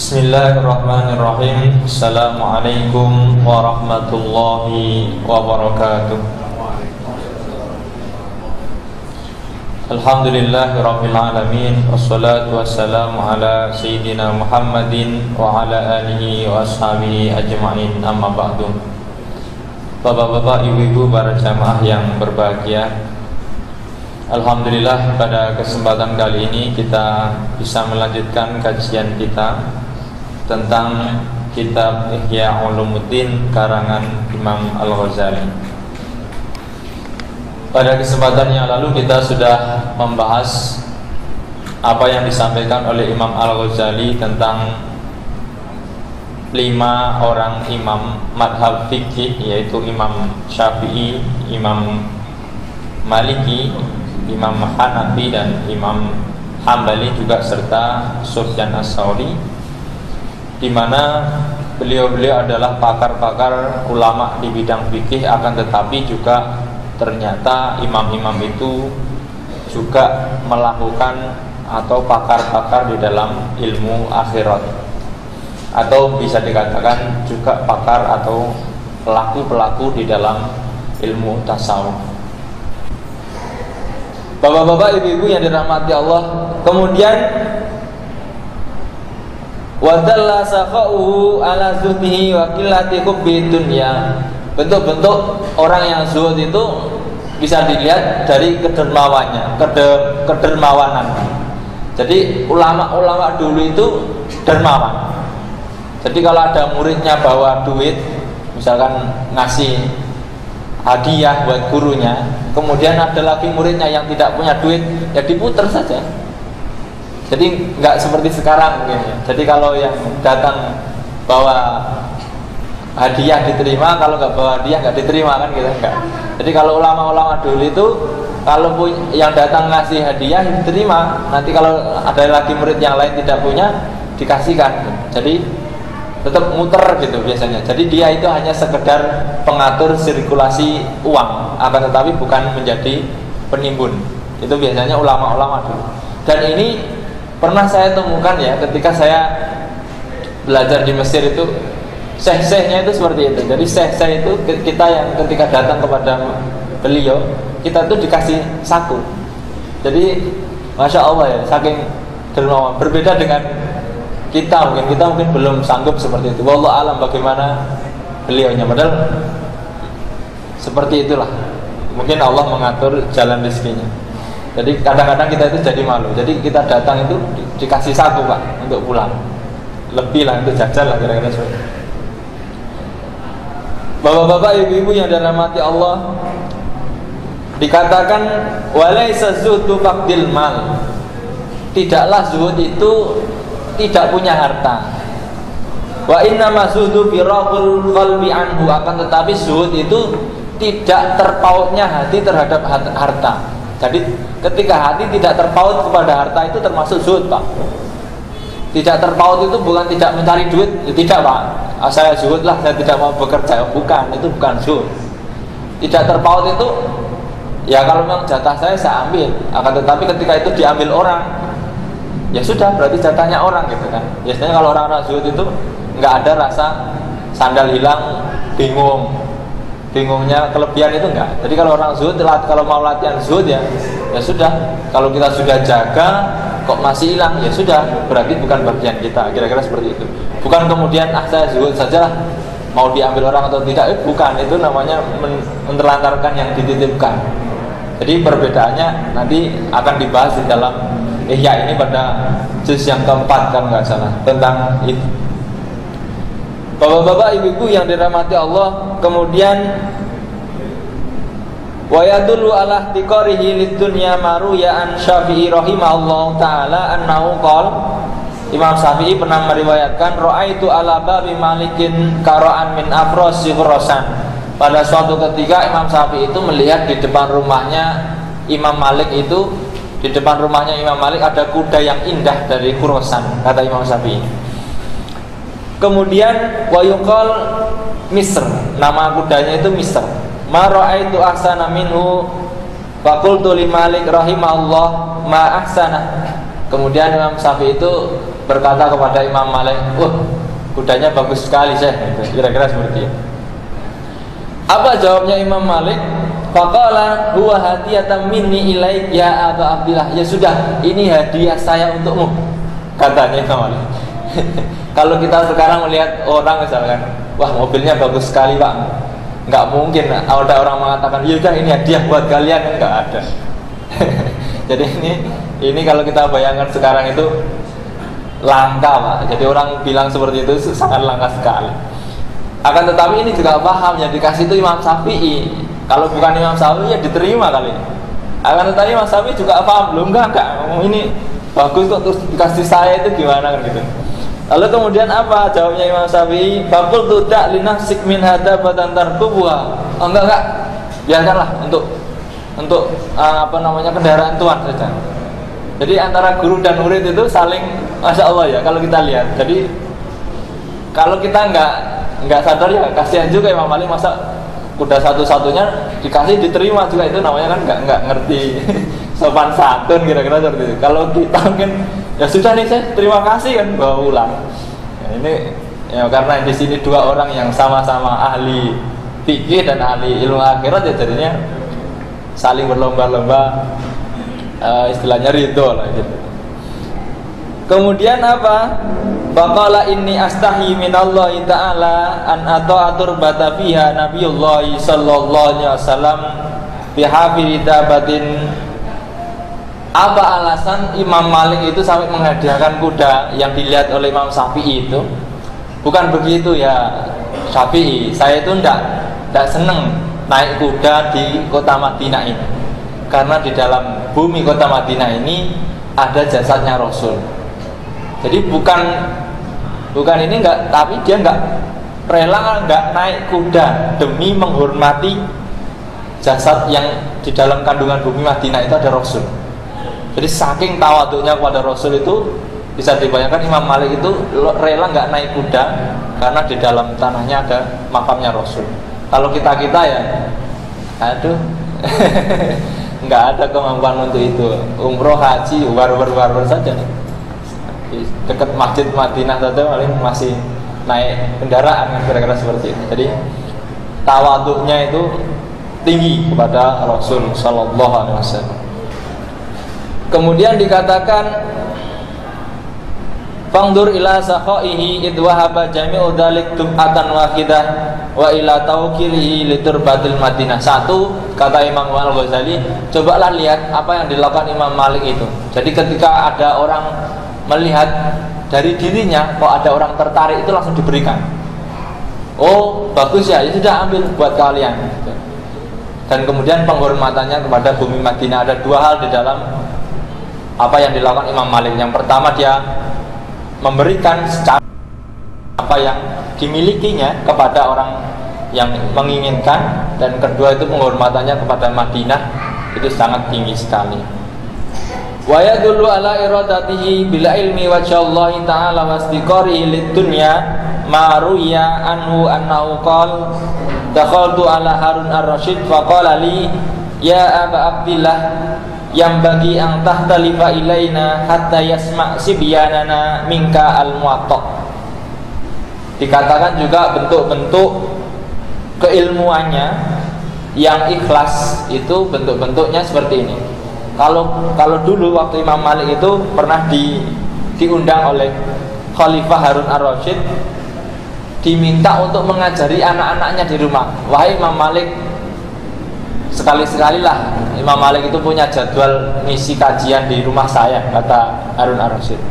Bismillahirrahmanirrahim. Assalamualaikum warahmatullahi wabarakatuh. Alhamdulillahirabbil alamin. Wassalatu wassalamu ala sayyidina Muhammadin wa ala alihi wa ashabihi ajma'in. Amma ba'du. Bapak-bapak, ibu-ibu, para jamaah yang berbahagia, alhamdulillah pada kesempatan kali ini kita bisa melanjutkan kajian kita tentang kitab Ihya Ulumuddin karangan Imam Al-Ghazali. Pada kesempatan yang lalu kita sudah membahas apa yang disampaikan oleh Imam Al-Ghazali tentang 5 orang imam madhab fikih, yaitu Imam Syafi'i, Imam Maliki, Imam Hanafi, dan Imam Hambali juga serta Sufyan Ats-Tsauri, di mana beliau-beliau adalah pakar-pakar ulama di bidang fikih, akan tetapi juga ternyata imam-imam itu juga melakukan atau pakar-pakar di dalam ilmu akhirat, atau bisa dikatakan juga pakar atau pelaku-pelaku di dalam ilmu tasawuf. Bapak-bapak, ibu-ibu yang dirahmati Allah, kemudian wadalla saqauhu ala zuhdihi wa qillati hubbi dunya. Bentuk-bentuk orang yang zuhud itu bisa dilihat dari kedermawannya, kedermawanan. Jadi ulama-ulama dulu itu dermawan. Jadi kalau ada muridnya bawa duit, misalkan ngasih hadiah buat gurunya, kemudian ada lagi muridnya yang tidak punya duit, ya diputer saja. Jadi nggak seperti sekarang mungkin ya. Jadi kalau yang datang bawa hadiah diterima, kalau nggak bawa hadiah nggak diterima, kan gitu, enggak. Jadi kalau ulama-ulama dulu itu kalau yang datang ngasih hadiah diterima, nanti kalau ada lagi murid yang lain tidak punya dikasihkan. Jadi tetap muter gitu biasanya. Jadi dia itu hanya sekedar pengatur sirkulasi uang, akan tetapi bukan menjadi penimbun. Itu biasanya ulama-ulama dulu. Dan ini pernah saya temukan ya ketika saya belajar di Mesir itu, syekh-syekhnya itu seperti itu. Jadi syekh-syekh itu kita yang ketika datang kepada beliau, kita tuh dikasih saku. Jadi masya Allah ya, saking dermawan. Berbeda dengan kita mungkin belum sanggup seperti itu. Wallahu alam bagaimana beliaunya. Padahal seperti itulah. Mungkin Allah mengatur jalan rezekinya. Jadi kadang-kadang kita itu jadi malu. Jadi kita datang itu dikasih saku, Pak, untuk pulang. Lebih lah, untuk jajan lah kira-kira seperti itu. Bapak-bapak, ibu-ibu yang dirahmati Allah, dikatakan walaisa zuhdu faqdil mal. Tidaklah zuhud itu tidak punya harta. Wa innama zuhdu firaqul qalbi anhu, akan tetapi zuhud itu tidak terpautnya hati terhadap harta. Jadi ketika hati tidak terpaut kepada harta itu termasuk zuhud, Pak. Tidak terpaut itu bukan tidak mencari duit, ya tidak, Pak. Saya zuhud lah, saya tidak mau bekerja, bukan, itu bukan zuhud. Tidak terpaut itu ya kalau memang jatah saya ambil, akan tetapi ketika itu diambil orang, ya sudah, berarti jatahnya orang gitu kan. Biasanya kalau orang-orang zuhud itu nggak ada rasa sandal hilang, bingungnya kelebihan itu enggak. Jadi kalau orang zuhud, kalau mau latihan zuhud ya sudah. Kalau kita sudah jaga kok masih hilang, ya sudah, berarti bukan bagian kita. Kira-kira seperti itu. Bukan kemudian saya zuhud sajalah, mau diambil orang atau tidak, bukan. Itu namanya menelantarkan yang dititipkan. Jadi perbedaannya nanti akan dibahas di dalam Ihya ini pada juz yang keempat kalau nggak salah, tentang itu. Bapak-bapak, ibu-ibu yang dirahmati Allah, kemudian wa yadullu ala ihtiqarihi lid-dunya maruya an Syafi'i rahimahullahu taala annahu qala, Imam Syafi'i pernah meriwayatkan, ra'aitu ala babi malikin kara'an min afrosi khurasan. Pada suatu ketika Imam Syafi'i itu melihat di depan rumahnya Imam Malik itu, di depan rumahnya Imam Malik ada kuda yang indah dari Khurasan, kata Imam Syafi'i. Kemudian wa yuqal Misr, nama kudanya itu Misr. Ma ra'aitu ahsana minhu fa qultu li Malik rahimahullah ma ahsana. Kemudian Imam Syafi'i itu berkata kepada Imam Malik, wah kudanya bagus sekali Syekh, kira-kira seperti itu. Apa jawabnya Imam Malik? Faqala huwa hadiyatan minni ilaik ya Aba Abdillah. Ya sudah, ini hadiah saya untukmu, katanya Imam Malik. Kalau kita sekarang melihat orang misalkan, wah mobilnya bagus sekali Pak, nggak mungkin ada orang mengatakan, ya udah ini hadiah buat kalian, nggak ada. Jadi ini kalau kita bayangkan sekarang itu langka Pak. Jadi orang bilang seperti itu sangat langka sekali. Akan tetapi ini juga paham, yang dikasih itu Imam Syafi'i. Kalau bukan Imam Syafi'i ya diterima kali. Akan tetapi Imam Syafi'i juga paham, belum enggak ini bagus kok terus dikasih saya itu gimana kan gitu. Lalu kemudian apa jawabnya Imam Syafi'i? Faqul tudak linafsik min hada batan tarkubuha. Oh enggak, biarkanlah untuk kendaraan tuan saja. Jadi antara guru dan murid itu saling, masya Allah ya kalau kita lihat. Jadi kalau kita nggak sadar ya kasihan juga Imam Malik, masa kuda satu-satunya dikasih diterima juga, itu namanya kan nggak ngerti sopan santun kira-kira seperti itu. Kalau kita mungkin ya sudah nih saya terima kasih kan, bawa ulang. Ya, ini ya karena di sini dua orang yang sama-sama ahli fikih dan ahli ilmu akhirat, ya jadinya saling berlomba-lomba, istilahnya ridho lah gitu. Kemudian apa? Faqala inni astahi minallahi ta'ala an ata'atur bata fiha Nabiyullah sallallahu alaihi wasallam bihafiri dabatin. Apa alasan Imam Malik itu sampai menghadiahkan kuda yang dilihat oleh Imam Syafi'i itu? Bukan begitu ya Syafi'i, saya itu tidak seneng naik kuda di kota Madinah ini, karena di dalam bumi kota Madinah ini ada jasadnya Rasul. Jadi bukan ini enggak, tapi dia enggak rela enggak naik kuda demi menghormati jasad yang di dalam kandungan bumi Madinah itu ada Rasul. Jadi saking tawaduknya kepada Rasul itu bisa dibayangkan Imam Malik itu rela enggak naik kuda karena di dalam tanahnya ada makamnya Rasul. Kalau kita ya, aduh, enggak ada kemampuan untuk itu. Umroh, haji, war saja nih. Dekat masjid Madinah saja paling masih naik kendaraan, kira-kira seperti itu. Jadi tawaduknya itu tinggi kepada Rasul sallallahu alaihi wasallam. Kemudian dikatakan fangdur ila sakhaihi id wahaba jami'u dzalik tum'atan wahidah wa ila tawqilihi liturbatil Madinah. Satu, kata Imam Al-Ghazali, cobalah lihat apa yang dilakukan Imam Malik itu. Jadi ketika ada orang melihat dari dirinya kok ada orang tertarik, itu langsung diberikan. Oh bagus ya, itu sudah ambil buat kalian. Dan kemudian penghormatannya kepada bumi Madinah. Ada dua hal di dalam apa yang dilakukan Imam Malik. Yang pertama, dia memberikan secara apa yang dimilikinya kepada orang yang menginginkan, dan kedua itu penghormatannya kepada Madinah itu sangat tinggi sekali. Wa yadullu ala iradatihi bila ilmi wajhallahi ta'ala wastiqarihi lid-dunya ma ruya anhu annahu qala dakhaltu ala Harun ar-Rasyid faqala li ya Aba Abdillah yang bagi ang tahtalifa ilaina hatta yasma' sibyanana minka al-muwatta. Dikatakan juga bentuk-bentuk keilmuannya yang ikhlas itu bentuk-bentuknya seperti ini. Kalau dulu waktu Imam Malik itu pernah diundang oleh Khalifah Harun ar-Rasyid, diminta untuk mengajari anak-anaknya di rumah. Wahai Imam Malik, sekali-sekali lah Imam Malik itu punya jadwal misi kajian di rumah saya, kata Harun ar-Rasyid,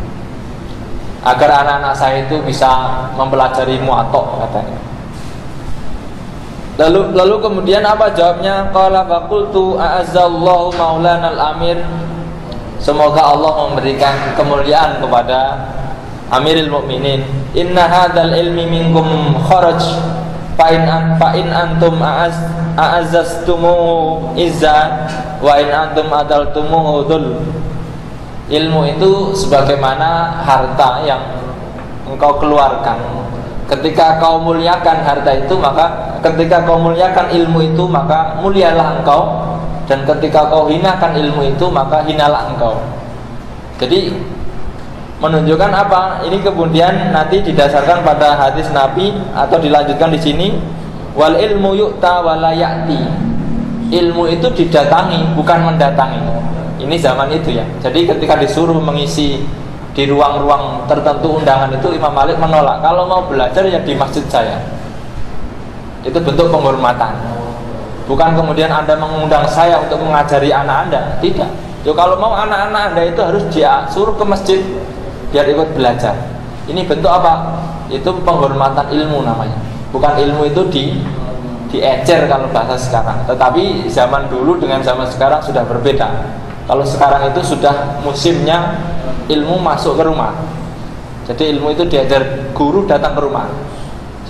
agar anak-anak saya itu bisa mempelajari Muwatta, katanya. Lalu kemudian apa jawabnya? Qala faqultu a'azzallahu maulana al-amir. Semoga Allah memberikan kemuliaan kepada Amirul Mukminin. Inna hadzal ilmi minkum kharaj fa in antum a'azzastumu izza wa in antum adaltumuhu dhul. Ilmu itu sebagaimana harta yang engkau keluarkan. Ketika kau muliakan harta itu, maka ketika kau muliakan ilmu itu, maka mulialah engkau. Dan ketika kau hinakan ilmu itu, maka hinalah engkau. Jadi Menunjukkan apa? Ini kemudian nanti didasarkan pada hadis Nabi atau dilanjutkan di sini, wal ilmu yu'ta wala ya'ti. Ilmu itu didatangi, bukan mendatangi. Ini zaman itu ya. Jadi ketika disuruh mengisi di ruang-ruang tertentu undangan itu, Imam Malik menolak. Kalau mau belajar ya di masjid saya. Itu bentuk penghormatan. Bukan kemudian Anda mengundang saya untuk mengajari anak Anda. Tidak. Jadi kalau mau anak-anak Anda itu harus dia suruh ke masjid biar ikut belajar. Ini bentuk apa? Itu penghormatan ilmu namanya. Bukan ilmu itu diecer kalau bahasa sekarang. Tetapi zaman dulu dengan zaman sekarang sudah berbeda. Kalau sekarang itu sudah musimnya ilmu masuk ke rumah. Jadi ilmu itu diajar, guru datang ke rumah.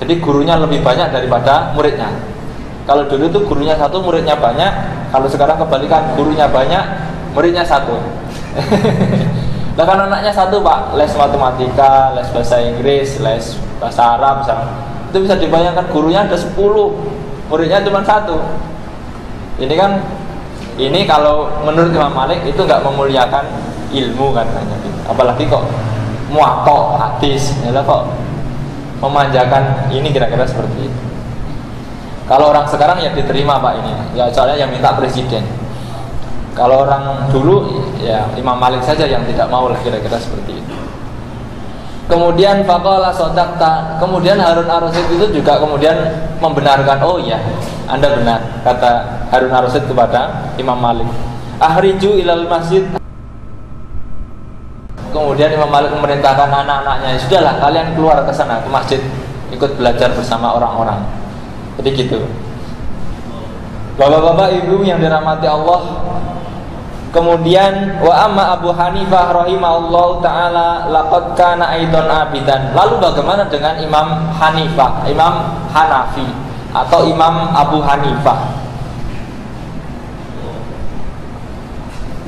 Jadi gurunya lebih banyak daripada muridnya. Kalau dulu itu gurunya satu, muridnya banyak. Kalau sekarang kebalikan, gurunya banyak, muridnya satu. Nah kan anaknya satu pak, les matematika, les bahasa Inggris, les bahasa Arab misalnya. Itu bisa dibayangkan gurunya ada 10, muridnya cuma satu. Ini kan, ini kalau menurut Imam Malik itu nggak memuliakan ilmu katanya. Apalagi kok muatok, hadis, ya kok memanjakan, ini kira-kira seperti itu. Kalau orang sekarang ya diterima pak ini, ya soalnya yang minta presiden. Kalau orang dulu ya Imam Malik saja yang tidak mau lah, kira-kira seperti itu. Kemudian faqala shadaqta, kemudian Harun ar-Rasyid itu juga kemudian membenarkan, oh ya Anda benar, kata Harun ar-Rasyid kepada Imam Malik. Ahriju ilal masjid. Kemudian Imam Malik memerintahkan anak-anaknya, sudahlah kalian keluar ke sana ke masjid, ikut belajar bersama orang-orang. Jadi gitu. Bapak-bapak ibu yang dirahmati Allah. Kemudian wa amma Abu Hanifah rahimahullahu taala laqad kana aidan abidan. Lalu bagaimana dengan Imam Hanifah, Imam Hanafi atau Imam Abu Hanifah?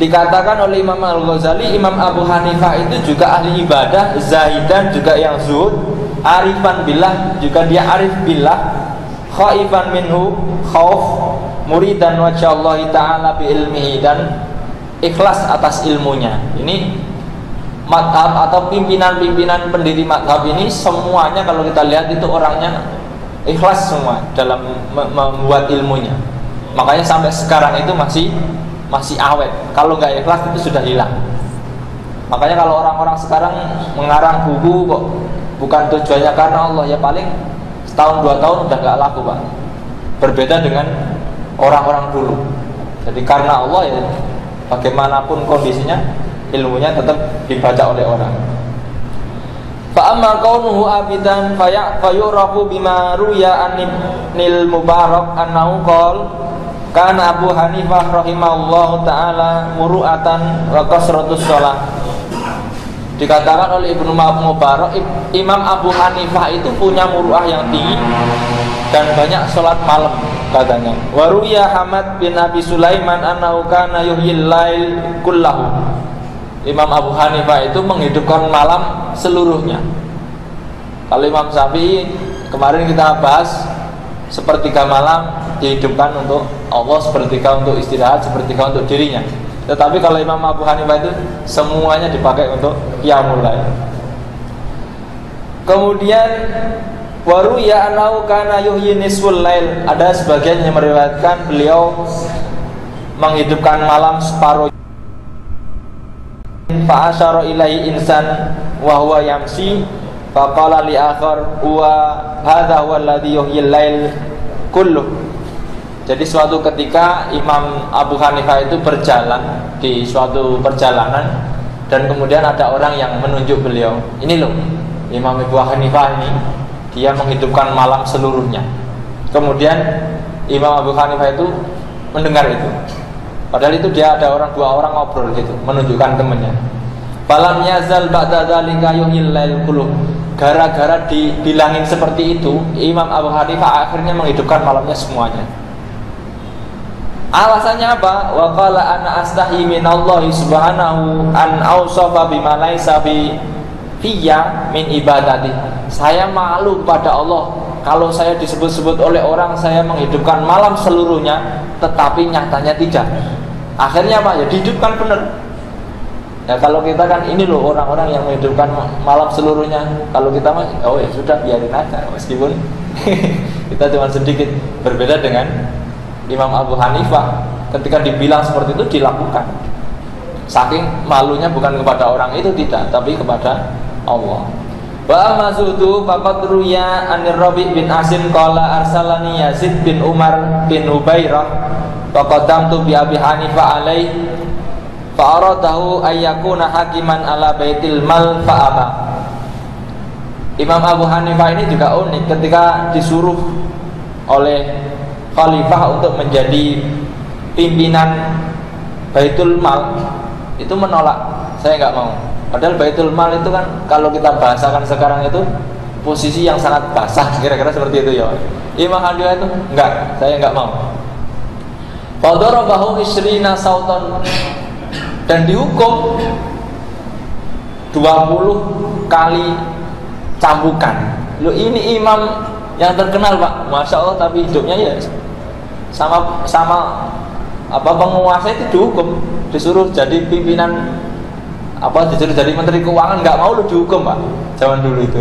Dikatakan oleh Imam Al-Ghazali, Imam Abu Hanifah itu juga ahli ibadah, zahidan juga yang zuhud, arifan billah juga dia arif billah, khaifan minhu khauf, muridan wajhallahi ta'ala bi ilmihi, dan ikhlas atas ilmunya. Ini madhab atau pimpinan-pimpinan pendiri madhab ini semuanya kalau kita lihat itu orangnya ikhlas semua dalam membuat ilmunya. Makanya sampai sekarang itu masih awet. Kalau nggak ikhlas itu sudah hilang. Makanya kalau orang-orang sekarang mengarang buku kok bukan tujuannya karena Allah, ya paling setahun 2 tahun udah nggak laku pak. Berbeda dengan orang-orang dulu. Jadi karena Allah ya bagaimanapun kondisinya, ilmunya tetap dibaca oleh orang. Fa amma qaunuhu abidan fayurafu bima ruya anil Mubarak annahu qala kana Abu Hanifah rahimahullahu taala muru'atan wa kasratus shalah. Dikatakan oleh Ibnu Mubarak, Imam Abu Hanifah itu punya muru'ah yang tinggi dan banyak sholat malam katanya. Waruya Hamad bin Abi Sulaiman annahu kana yuhyil lail kullahu. Imam Abu Hanifah itu menghidupkan malam seluruhnya. Kalau Imam Syafi'i kemarin kita bahas sepertiga malam dihidupkan untuk Allah, sepertiga untuk istirahat, sepertiga untuk dirinya. Tetapi kalau Imam Abu Hanifah itu semuanya dipakai untuk qiyamul lail. Kemudian waruya anau kana yuhyi nisful lail. Ada sebagian yang meriwayatkan beliau menghidupkan malam separuh. Fa asyara ilaihi insan wa huwa yamsi fa qala li akhar wa hadha huwa alladhi yuhyi lail kullu. Jadi suatu ketika Imam Abu Hanifah itu berjalan di suatu perjalanan dan kemudian ada orang yang menunjuk beliau, ini loh Imam Abu Hanifah ini, dia menghidupkan malam seluruhnya. Kemudian Imam Abu Hanifah itu mendengar itu, padahal itu dia ada dua orang ngobrol gitu, menunjukkan temannya. Falam yazal ba'da dzalika yuhyil lail kullu. Gara-gara dibilangin seperti itu, Imam Abu Hanifah akhirnya menghidupkan malamnya semuanya. Alasannya apa? Wa qala ana astahi minallahi subhanahu an awsafa bima laisa bi fiyya min ibadati. Saya malu pada Allah kalau saya disebut-sebut oleh orang saya menghidupkan malam seluruhnya, tetapi nyatanya tidak. Akhirnya apa? Ya dihidupkan benar. Ya kalau kita kan ini loh orang-orang yang menghidupkan malam seluruhnya. Kalau kita mah oh ya sudah biarin aja, meskipun kita cuma sedikit. Berbeda dengan Imam Abu Hanifah, ketika dibilang seperti itu dilakukan. Saking malunya bukan kepada orang itu, tidak, tapi kepada Allah. Wa masudu faqad ruya anir Rabi' bin Asim qala arsalani Yazid bin Umar bin Hubairah faqaddamtu bi Abi Hanifah alaihi fa'aradahu ayyakuna hakiman ala baitil mal fa'aba. Imam Abu Hanifah ini juga unik, ketika disuruh oleh khalifah untuk menjadi pimpinan Baitul Mal, itu menolak, saya nggak mau. Padahal Baitul Mal itu kan kalau kita bahasakan sekarang itu posisi yang sangat basah, kira-kira seperti itu ya. Imam Hanifah itu enggak, saya nggak mau. Fadarabahu isrina sautan, dan dihukum 20 kali cambukan. Loh, ini imam yang terkenal Pak, Masya Allah, tapi hidupnya ya sama penguasa itu dihukum, disuruh jadi pimpinan disuruh jadi menteri keuangan, nggak mau, lo dihukum Pak, zaman dulu itu.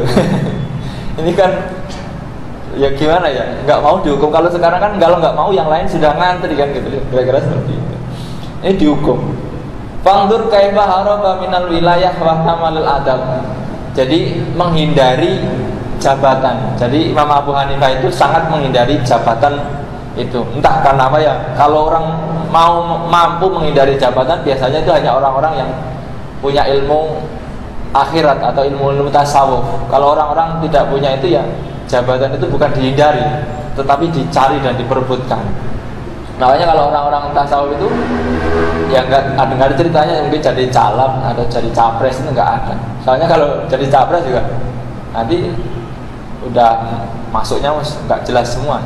Ini kan ya gimana ya, nggak mau dihukum. Kalau sekarang kan kalau nggak mau yang lain sudah ngantri kan gitu, kira-kira seperti itu. Ini dihukum. Fangdur kaifa haraba minal wilayah wa tamalul adab. Jadi menghindari jabatan. Jadi Imam Abu Hanifah itu sangat menghindari jabatan itu. Entah karena apa ya. Kalau orang mampu menghindari jabatan, biasanya itu hanya orang-orang yang punya ilmu akhirat atau ilmu tasawuf. Kalau orang-orang tidak punya itu, ya jabatan itu bukan dihindari, tetapi dicari dan diperebutkan. Makanya kalau orang-orang tasawuf itu ya nggak ada ceritanya mungkin jadi calon atau jadi capres, itu nggak ada. Soalnya kalau jadi capres juga nanti udah masuknya nggak jelas semua,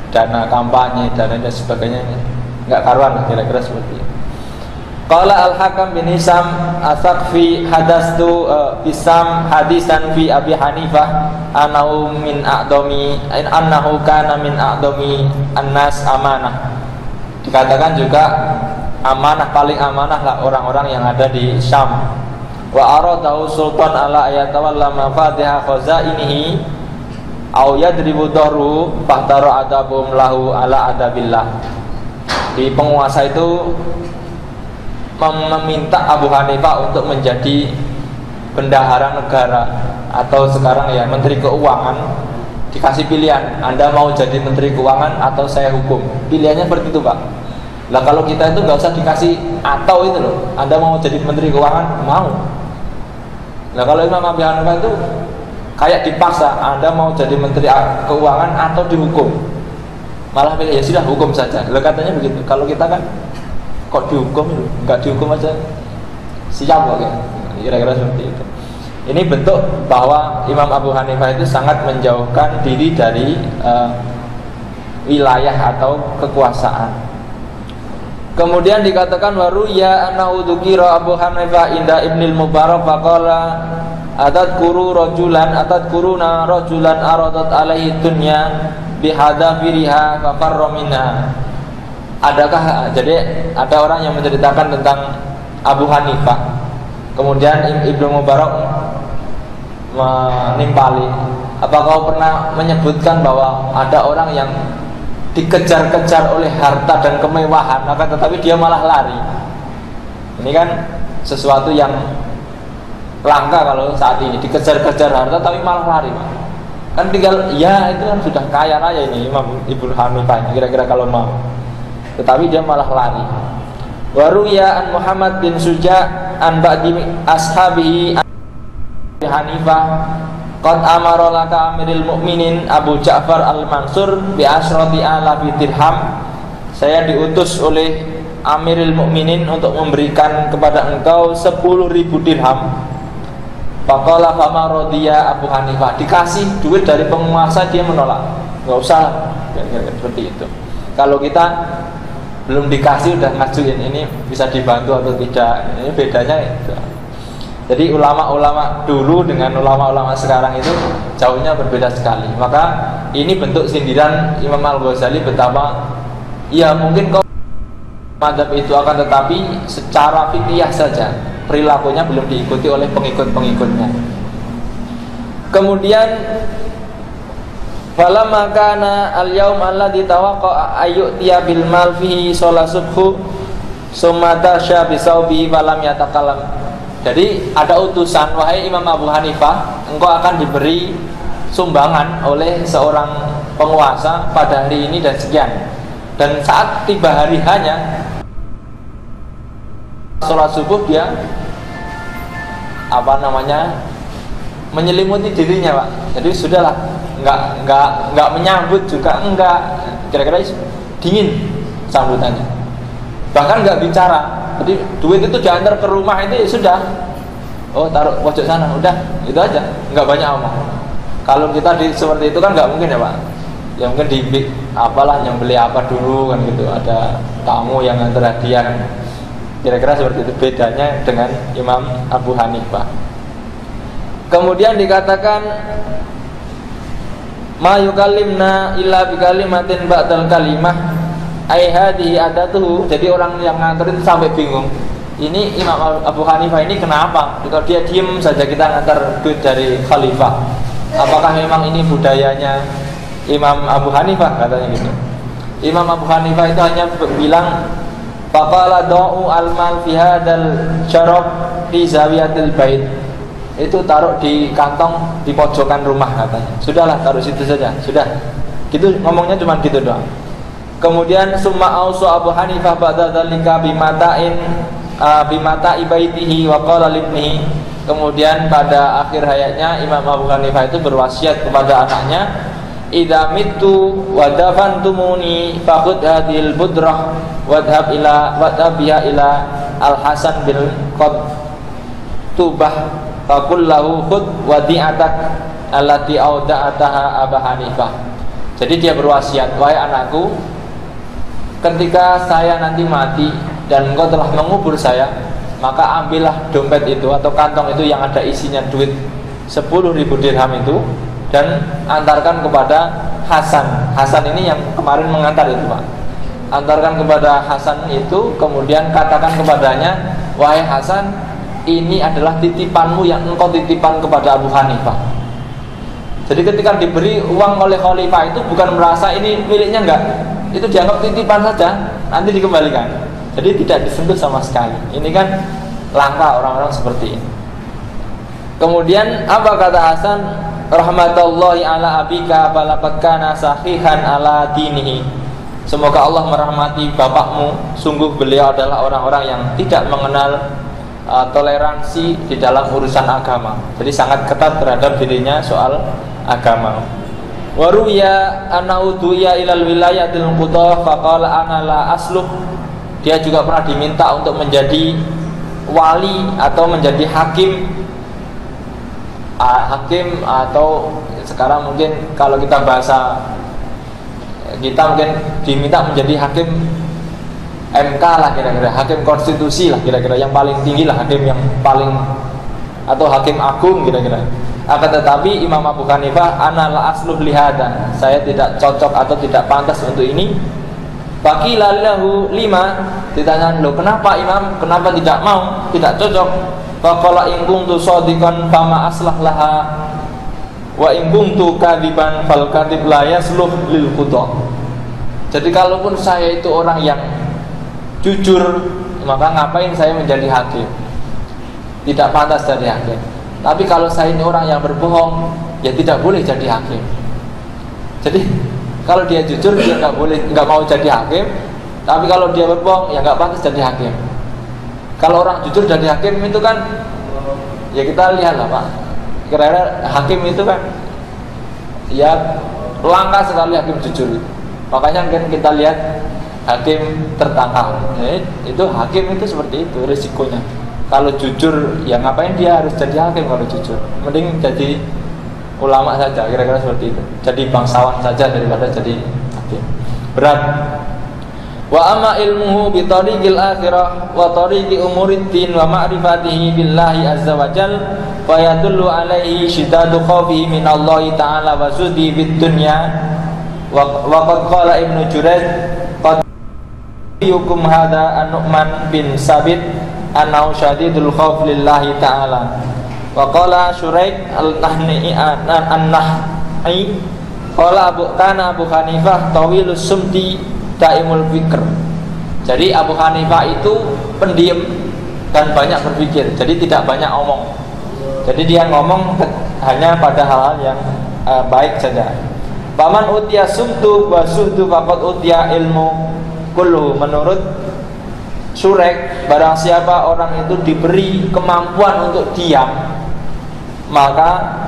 dana kampanye, dana dan sebagainya nggak karuan, kira-kira seperti itu. Qala Al-Hakam bin Hisam As-Saqfi hadastu bisam hadisan fi Abi Hanifah annahu kana min a'dami an-nas amanah. Dikatakan juga amanah, paling amanah lah orang-orang yang ada di Syam. Wa aradahu sultan ala ayatawalla mafatiha khazainihi aw yadribu dahru fahtara adabum lahu ala adabillah. Di penguasa itu meminta Abu Hanifah untuk menjadi bendahara negara, atau sekarang ya menteri keuangan. Dikasih pilihan, Anda mau jadi menteri keuangan atau saya hukum. Pilihannya seperti itu Pak. Lah kalau kita itu nggak usah dikasih atau itu loh, Anda mau jadi menteri keuangan, mau. Nah kalau Imam Abu Hanifah itu kayak dipaksa, Anda mau jadi menteri keuangan atau dihukum. Malah pilih ya sudah hukum saja. Lah katanya begitu. Kalau kita kan kok dihukum, nggak dihukum aja siap kok, kira-kira seperti itu. Ini bentuk bahwa Imam Abu Hanifah itu sangat menjauhkan diri dari wilayah atau kekuasaan. Kemudian dikatakan waru ya annahu dzukira Abu Hanifah inda Ibnul Mubarak faqala atadkuruna rajulan aradat alaihi dunya bihadafiriha fafarra minha. Adakah, jadi ada orang yang menceritakan tentang Abu Hanifah, kemudian Ibnu Mubarak menimpali, apa kau pernah menyebutkan bahwa ada orang yang dikejar-kejar oleh harta dan kemewahan, tetapi dia malah lari? Ini kan sesuatu yang langka kalau saat ini, dikejar-kejar harta tapi malah lari, Pak. Kan tinggal ya itu kan sudah kaya raya ini Imam Ibnu Hanifah, kira-kira kalau mau, tetapi dia malah lari. Waruya an Muhammad bin Suja an ba'di ashabihi Hanifah qad amara laka amiril mukminin Abu Ja'far al-Mansur bi asyrati alafi dirham. Saya diutus oleh Amirul Mukminin untuk memberikan kepada engkau 10.000 dirham. Faqala fama radiya Abu Hanifah, dikasih duit dari penguasa dia menolak, enggak usah, seperti itu. Kalau kita belum dikasih udah ngajuin, ini bisa dibantu atau tidak, ini bedanya itu. Jadi ulama-ulama dulu dengan ulama-ulama sekarang itu jauhnya berbeda sekali. Maka ini bentuk sindiran Imam Al-Ghazali betapa ya mungkin kau madzhab itu, akan tetapi secara fikih saja. perilakunya belum diikuti oleh pengikut-pengikutnya. Kemudian falamma kana al-yaum alladzi tawaqqa ayyutiya bil mal fihi shalat subhu summa tasha bi saubi falam yatakallam. Jadi ada utusan, wahai Imam Abu Hanifah, engkau akan diberi sumbangan oleh seorang penguasa pada hari ini dan sekian. Dan saat tiba hari hanya sholat subuh, dia menyelimuti dirinya, Pak. Jadi sudahlah, nggak menyambut juga enggak, kira-kira dingin sambutannya. Bahkan nggak bicara. Jadi duit itu diantar ke rumah itu ya sudah. Oh, taruh pojok sana, udah, itu aja, nggak banyak omong. Kalau kita seperti itu kan nggak mungkin ya, Pak. Ya mungkin yang beli apa dulu kan gitu. Ada tamu yang antar hadiah. Kira-kira seperti itu bedanya dengan Imam Abu Hanifah. Kemudian dikatakan ma yukallimna illa bi kalimatin ba'dal kalimah ai hadhihi adatuhu. Jadi orang yang nganterin sampai bingung. Ini Imam Abu Hanifah ini kenapa? Kalau dia diem saja kita ngantar duit dari khalifah. Apakah memang ini budayanya Imam Abu Hanifah, katanya gitu. Imam Abu Hanifah itu hanya bilang faqala da'u al-mal fi hadzal syarab fi zawiyatil bait. Itu taruh di kantong di pojokan rumah, katanya. Sudahlah, taruh situ saja. Sudah. Gitu ngomongnya cuma gitu doang. Kemudian summa ausu Abu Hanifah ba'da dzalika bimata'i baitihi wa qala libnihi. Kemudian pada akhir hayatnya Imam Abu Hanifah itu berwasiat kepada anaknya, idza mittu wa dafantumuni faqud hadhil budrah wadhab biha ila al-Hasan bil Qutbah faqul lahu khud wadi'atak allati auda'ataha Abu Hanifah. Jadi dia berwasiat, wahai anakku, ketika saya nanti mati dan engkau telah mengubur saya, maka ambillah dompet itu atau kantong itu yang ada isinya duit 10.000 dirham itu dan antarkan kepada Hasan. Hasan ini yang kemarin mengantar itu, Pak. Antarkan kepada Hasan itu, kemudian katakan kepadanya, wahai Hasan, ini adalah titipanmu yang engkau titipan kepada Abu Hanifah. Jadi ketika diberi uang oleh khalifah itu bukan merasa ini miliknya, enggak. Itu dianggap titipan saja, nanti dikembalikan. Jadi tidak disentuh sama sekali. Ini kan langka orang-orang seperti ini. Kemudian apa kata Hasan? Rahmatullahi ala abika balaqad kana sahihan ala dinihi. Semoga Allah merahmati bapakmu. Sungguh beliau adalah orang-orang yang tidak mengenal toleransi di dalam urusan agama. Jadi sangat ketat terhadap dirinya soal agama. Waruya anauduya ilal wilayatil qudha faqala ana la asluh. Dia juga pernah diminta untuk menjadi wali atau menjadi hakim atau sekarang mungkin kalau kita bahasa kita mungkin diminta menjadi hakim MK lah, kira-kira hakim konstitusi lah, kira-kira yang paling tinggi lah, hakim yang paling atau hakim agung kira-kira. Akan tetapi Imam Abu Hanifah ana la asluh lihada, saya tidak cocok atau tidak pantas untuk ini. Faqila lahu lima, ditanya, loh kenapa Imam, kenapa tidak mau, tidak cocok? Faqala in kuntu shadiqan fama aslah laha wa in kuntu kadiban fal kadib la yasluh lil qudha. Jadi kalaupun saya itu orang yang jujur, maka ngapain saya menjadi hakim? Tidak pantas jadi hakim. Tapi kalau saya ini orang yang berbohong, ya tidak boleh jadi hakim. Jadi kalau dia jujur, dia nggak mau jadi hakim. Tapi kalau dia berbohong, ya nggak pantas jadi hakim. Kalau orang jujur jadi hakim itu kan, ya kita lihat lah, Pak. Kira-kira hakim itu kan, ya langka sekali hakim jujur. Makanya kan kita lihat hakim tertangkap. Itu hakim itu seperti itu risikonya. Kalau jujur, ya ngapain dia harus jadi hakim kalau jujur? Mending jadi ulama saja, kira-kira seperti itu. Jadi bangsawan saja daripada jadi hakim. Berat. Wa amma ilmuhu bi tariqil akhirah wa tariqi umuriddin wa ma'rifatihi billahi azza wa jal fa yadullu alaihi shiddatu khawfihi min Allah ta'ala wa zudi bid dunya wa qad qala Ibnu Jurayj qad yukum hadha an-Nu'man bin Sabit annahu syadidul khauf lillahi ta'ala. Wa qala Syuraik an-Nahni qala Abu Hanifah tawilus sumti daimul fikr. Jadi Abu Hanifah itu pendiam dan banyak berpikir, jadi tidak banyak omong. Jadi dia ngomong hanya pada hal-hal yang baik saja. Paman utia sumtu wa suhtu faqad utia ilmu kullu. Menurut Syuraik, barang siapa orang itu diberi kemampuan untuk diam, maka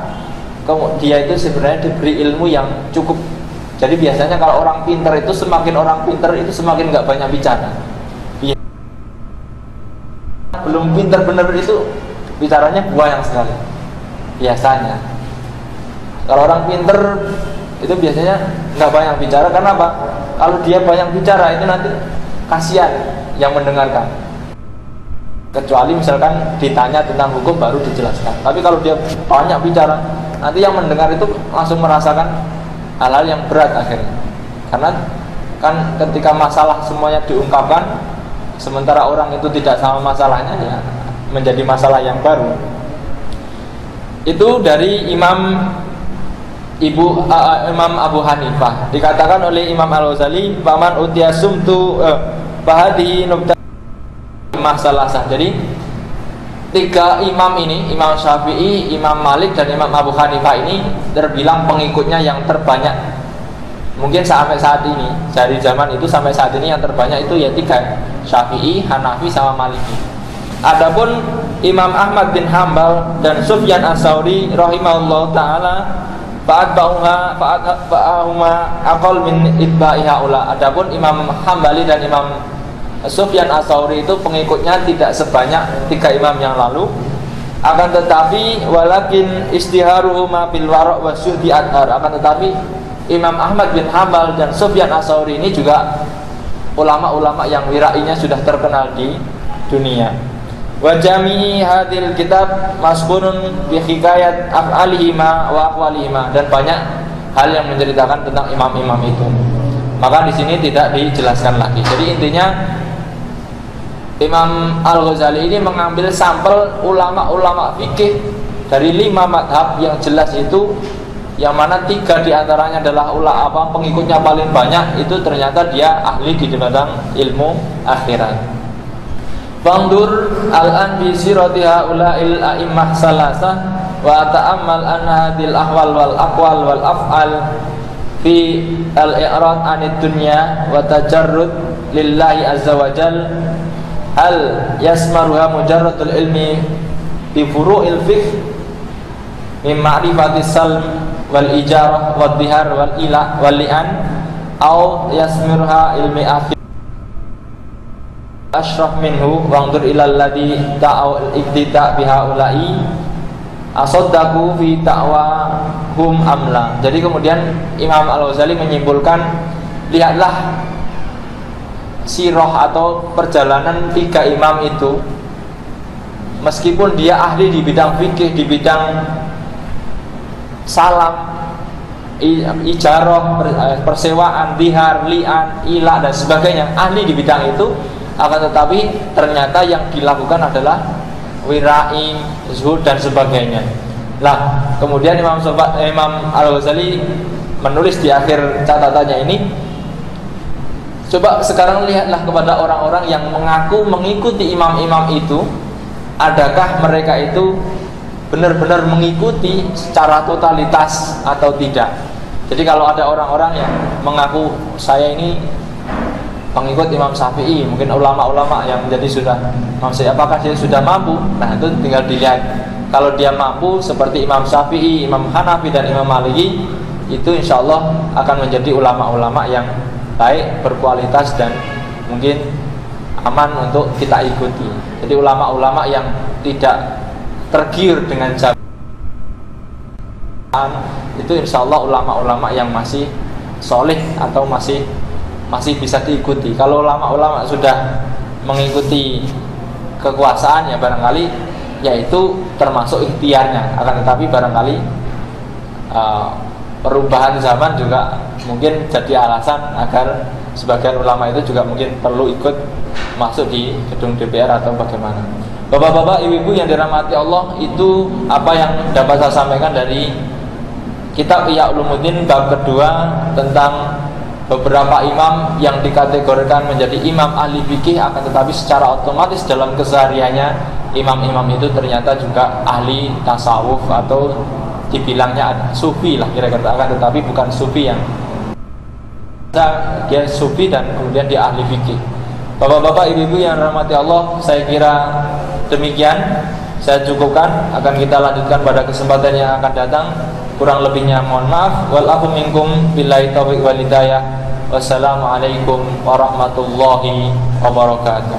dia itu sebenarnya diberi ilmu yang cukup. Jadi biasanya kalau orang pintar itu, semakin orang pintar itu semakin nggak banyak bicara. Belum pintar benar itu bicaranya buayang sekali. Biasanya kalau orang pintar itu biasanya nggak banyak bicara. Karena apa? Kalau dia banyak bicara itu nanti kasihan yang mendengarkan. Kecuali misalkan ditanya tentang hukum baru dijelaskan. Tapi kalau dia banyak bicara, nanti yang mendengar itu langsung merasakan hal-hal yang berat akhirnya. Karena kan ketika masalah semuanya diungkapkan, sementara orang itu tidak sama masalahnya, ya menjadi masalah yang baru. Itu dari Imam Abu Hanifah. Dikatakan oleh Imam Al-Ghazali, "Faman utiya sumtu bahadi nubta masalah sah." Jadi tiga imam ini, Imam Syafi'i, Imam Malik, dan Imam Abu Hanifah ini terbilang pengikutnya yang terbanyak. Mungkin sampai saat ini, dari zaman itu sampai saat ini yang terbanyak itu ya tiga, Syafi'i, Hanafi, sama Maliki. Adapun Imam Ahmad bin Hambal dan Sufyan Ats-Tsauri rahimahullah taala fa'ahuma aqal min itba'iha ula. Adapun Imam Hambali dan Imam Sufyan Ats-Tsauri itu pengikutnya tidak sebanyak tiga imam yang lalu. Akan tetapi walakin istiharuhuma bil wara' wa syuhdi adhar. Akan tetapi Imam Ahmad bin Hambal dan Sufyan Ats-Tsauri ini juga ulama-ulama yang wirainya sudah terkenal di dunia. Wa jami'i hadil kitab masbunun bi hikayat af'alihima wa aqwalihima, dan banyak hal yang menceritakan tentang imam-imam itu. Maka di sini tidak dijelaskan lagi. Jadi intinya Imam Al-Ghazali ini mengambil sampel ulama-ulama fikih dari 5 madhab yang jelas itu, yang mana 3 diantaranya adalah pengikutnya paling banyak, itu ternyata dia ahli di bidang ilmu akhirat. Fangdur al-an bi sirati haula'il a'immah salasah wa ta'ammal an hadil ahwal wal aqwal wal af'al fi al-i'rad anid dunya wa tajarrud lillahi azza wa jal. Hal yasmaruha mujarradul ilmi bi furu'il fiqh min ma'rifatis salm wal ijarah wal dihar wal ila wal li'an, au yasmiruha ilmi akhir ashraf minhu wangdur ilal ladhi ta'aw iktita bihaulai asaddaku fi ta'wahum amla. Jadi kemudian Imam Al-Ghazali menyimpulkan, lihatlah sirah atau perjalanan 3 imam itu, meskipun dia ahli di bidang fikih, di bidang salam, ijarah, persewaan, dihar, li'an, ila, dan sebagainya, ahli di bidang itu, akan tetapi ternyata yang dilakukan adalah wirai, zuhud, dan sebagainya. Nah, kemudian Imam Al-Ghazali menulis di akhir catatannya ini, coba sekarang lihatlah kepada orang-orang yang mengaku mengikuti imam-imam itu, adakah mereka itu benar-benar mengikuti secara totalitas atau tidak. Jadi kalau ada orang-orang yang mengaku saya ini pengikut Imam Syafi'i, mungkin ulama-ulama yang menjadi sudah apakah dia sudah mampu? Nah, itu tinggal dilihat. Kalau dia mampu seperti Imam Syafi'i, Imam Hanafi, dan Imam Maliki, itu insya Allah akan menjadi ulama-ulama yang baik, berkualitas, dan mungkin aman untuk kita ikuti. Jadi ulama-ulama yang tidak tergiur dengan zaman itu insya Allah ulama-ulama yang masih soleh atau masih bisa diikuti. Kalau ulama-ulama sudah mengikuti kekuasaan, ya barangkali yaitu termasuk ikhtiarnya. Akan tetapi barangkali perubahan zaman juga mungkin jadi alasan agar sebagian ulama itu juga mungkin perlu ikut masuk di gedung DPR atau bagaimana. Bapak-bapak, ibu-ibu yang dirahmati Allah, itu apa yang dapat saya sampaikan dari kitab Ihya Ulumuddin bab kedua tentang beberapa imam yang dikategorikan menjadi imam ahli fikih, akan tetapi secara otomatis dalam kesehariannya imam-imam itu ternyata juga ahli tasawuf atau dibilangnya sufi lah kira-kira, akan tetapi bukan sufi yang dia sufi dan kemudian dia ahli fikih. Bapak-bapak, ibu-ibu yang dirahmati Allah, saya kira demikian, saya cukupkan, akan kita lanjutkan pada kesempatan yang akan datang. Kurang lebihnya mohon maaf. Wal afu minkum billahi taufiq wal hidayah. Wassalamualaikum warahmatullahi wabarakatuh.